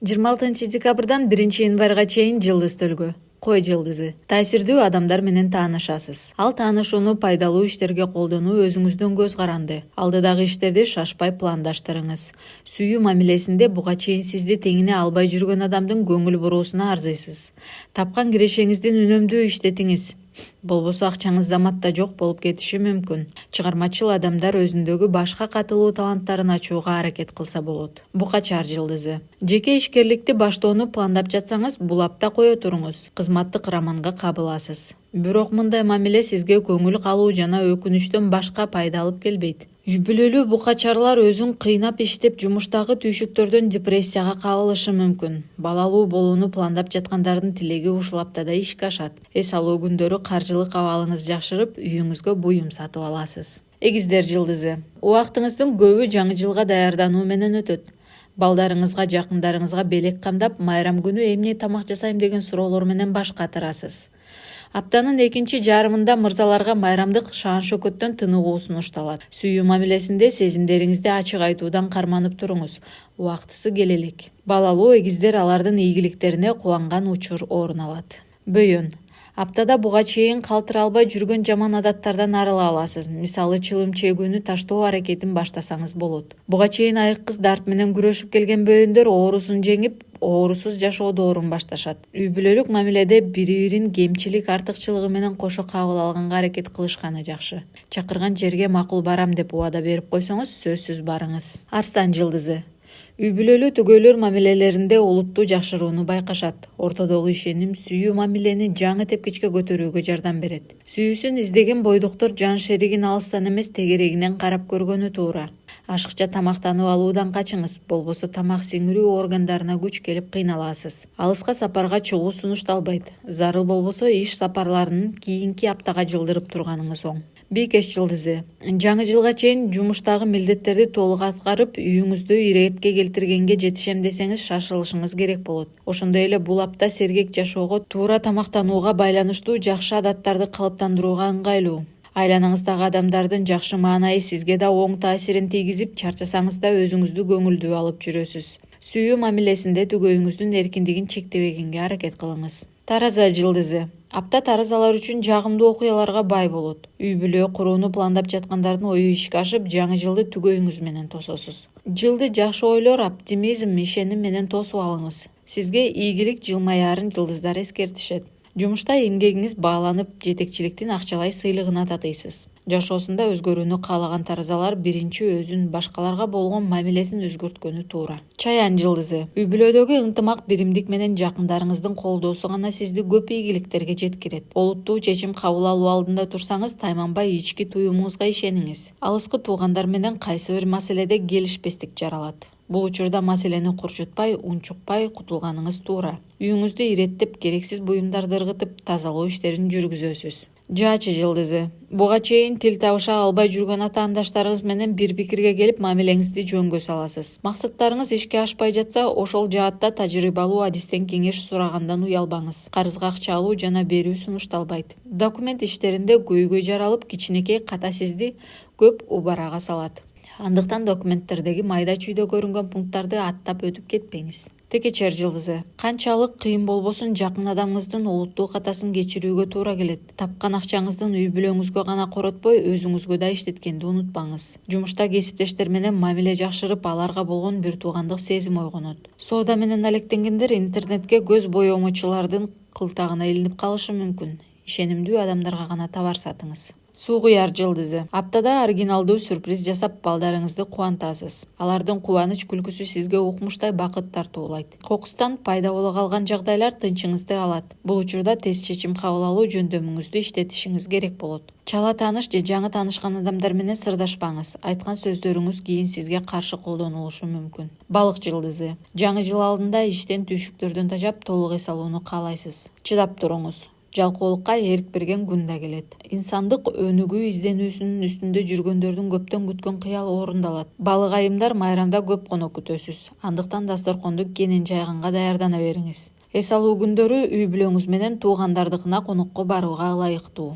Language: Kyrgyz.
26 декабрдан 1 январга чейин жылдыз төлгө. Кой жылдызы. Таасирдүү адамдар менен таанышасыз. Ал таанышууну пайдалуу иштерге колдонуу өзүңүздөн көз каранды. Алдыдагы иштерди шашпай пландаштырыңыз. Сүйүү мамилесинде буга чейин сизди теңине албай жүргөн адамдын көңүл буруусуна арзыйсыз. Тапкан кирешеңиздин үнөмдүү иштетиңиз. Болбосо акчаңыз заматта жок болуп кетиши мүмкүн. Чыгармачыл адамдар өзүндөгү башка катылуу таланттарын ачууга аракет кылса болот. Букачар жылдызы. Жеке ишкерликти баштоону пландап жатсаңыз, бул апта кое туруңуз. Кызматтык романга кабыласыз. Бирок мындай мамиле сизге көңүл калуу жана өкүнүчтөн башка пайда алып келбейт. Үй бүлөлүү букачарлар өзүн кыйнап иштеп жумуштагы түйшүктөрдөн депрессияга кабылышы мүмкүн. Балалуу болууну пландап жаткандардын тилеги ушул аптада ишке ашат. Эс алуу күндөрү каржылык абалыңыз жакшырып, үйүңүзгө буюм сатып аласыз. Эгиздер жылдызы. Убактыңыздын көбү жаңы жылга даярдануу менен өтөт. Балдарыңызга, жакындарыңызга белек камдап, майрам күнү эмне тамак жасайм деген суроолор менен баш катырасыз. Аптанын экинчи жарымында мырзаларга майрамдык шаан-шөкөттөн тыныгуу сунушталат. Сүйүү мамилесинде сезимдериңизди ачык айтуудан карманып туруңуз. Убактысы келе элек. Балалуу эгиздер алардын ийгиликтерине кубанган учур орун алат. Бөйөн. Аптада буга чейин калтыра албай жүргөн жаман адаттардан арыла аласыз. Мисалы, чылым чегүүнү таштоо аракетин баштасаңыз болот. Буга чейин айыккыс дарт менен күрөшүп келген бөйөндөр оорусун жеңип, оорусуз жашоо доорун башташат. Үй бүлөлүк мамиледе бири-бирин кемчилик артыкчылыгы менен кошо кабыл алганга аракет кылышканы жакшы. Чакырган жерге макул барам деп убада берип койсоңуз, сөзсүз барыңыз. Арстан жылдызы. Үй бүлөлүү түгөйлөр мамилелеринде олуттуу жакшырууну байкашат. Ортодогу ишеним сүйүү мамилени жаңы тепкичке көтөрүүгө жардам берет. Сүйүүсүн издеген бойдоктор жан шеригин алыстан эмес тегерегинен карап көргөнү туура. Ашыкча тамактанып алуудан качыңыз, болбосо тамак сиңирүү органдарына күч келип кыйналасыз. Алыска сапарга чыгуу сунушталбайт. Зарыл болбосо иш сапарларынын кийинки аптага жылдырып турганыңыз оң. Бийкеш жылдызы. Жаңы жылга чейин жумуштагы милдеттерди толук аткарып, үйүңүздү иретке келтиргенге жетишем десеңиз шашылышыңыз керек болот. Ошондой эле бул апта сергек жашоого, туура тамактанууга байланыштуу жакшы адаттарды калыптандырууга ыңгайлуу. Айланаңыздагы адамдардын жакшы маанайы сизге да оң таасирин тийгизип, чарчасаңыз да өзүңүздү көңүлдүү алып жүрөсүз. Сүйүү мамилесинде түгөйүңүздүн эркиндигин чектебегенге аракет кылыңыз. Тараза жылдызы. Апта таразалар үчүн жагымдуу окуяларга бай болот. Үй бүлө курууну пландап жаткандардын ою ишке ашып, жаңы жылды түгөйүңүз менен тососуз. Жылды жакшы ойлор, оптимизм, ишеним менен тосуп алыңыз. Сизге ийгилик жылмаярын жылдыздар эскертишет. Жумушта эмгегиңиз бааланып, жетекчиликтин акчалай сыйлыгына татыйсыз. Жашоосунда өзгөрүүнү каалаган таразалар биринчи өзүн башкаларга болгон мамилесин өзгөрткөнү туура. Чаян жылдызы. Үй бүлөдөгү ынтымак, биримдик менен жакындарыңыздын колдоосу гана сизди көп ийгиликтерге жеткирет. Олуттуу чечим кабыл алуу алдында турсаңыз, тайманбай ички туюмуңузга ишениңиз. Алыскы туугандар менен кайсы бир маселеде келишпестик жаралат. Бул учурда маселени курчутпай, унчукпай кутулганыңыз туура. Үйүңүздү иреттеп, керексиз буюмдарды ыргытып, тазалоо иштерин жүргүзөсүз. Жаачы жылдызы. Буга чейин тил табыша албай жүргөн атаандаштарыңыз менен бир пикирге келип, мамилеңизди жөнгө саласыз. Максаттарыңыз ишке ашпай жатса, ошол жаатта тажрыйбалуу адистен кеңеш сурагандан уялбаңыз. Карызга акча алуу жана берүү сунушталбайт. Документ иштеринде көйгөй жаралып, кичинекей ката сизди көп убарага салат. Андыктан документтердеги майда чүйдө көрүнгөн пункттарды аттап өтүп кетпеңиз. Текечер жылдызы. Канчалык кыйын болбосун, жакын адамыңыздын олуттуу катасын кечирүүгө туура келет. Тапкан акчаңыздын үй бүлөңүзгө гана коротпой, өзүңүзгө да иштеткенди унутпаңыз. Жумушта кесиптештер менен мамиле жакшырып, аларга болгон бир туугандык сезим ойгонот. Соода менен алектенгендер интернетке көз боемочулардын кылтагына илинип калышы мүмкүн. Ишенимдүү адамдарга гана товар сатыңыз. Суугуяр жылдызы. Аптада оригиналдуу сюрприз жасап, балдарыңызды кубантасыз. Алардын кубаныч күлкүсү сизге укмуштай бакыт тартуулайт. Кокустан пайда боло калган жагдайлар тынчыңызды алат. Бул учурда тез чечим кабыл алуу жөндөмүңүздү иштетишиңиз керек болот. Чала тааныш же жаңы таанышкан адамдар менен сырдашпаңыз. Айткан сөздөрүңүз кийин сизге каршы колдонулушу мүмкүн. Балык жылдызы. Жаңы жыл алдында иштен, түйшүктөрдөн тажап, толук эс алууну каалайсыз. Чыдап туруңуз. Жалкоолукка эрк берген күн да келет. Инсандык өнүгүү изденүүсүнүн үстүндө жүргөндөрдүн көптөн күткөн кыялы орундалат. Балык айымдар, майрамда көп конок күтөсүз. Андыктан дасторконду кенен жайганга даярдана бериңиз. Эс алуу күндөрү үй бүлөңүз менен туугандардыкына конокко барууга ылайыктуу.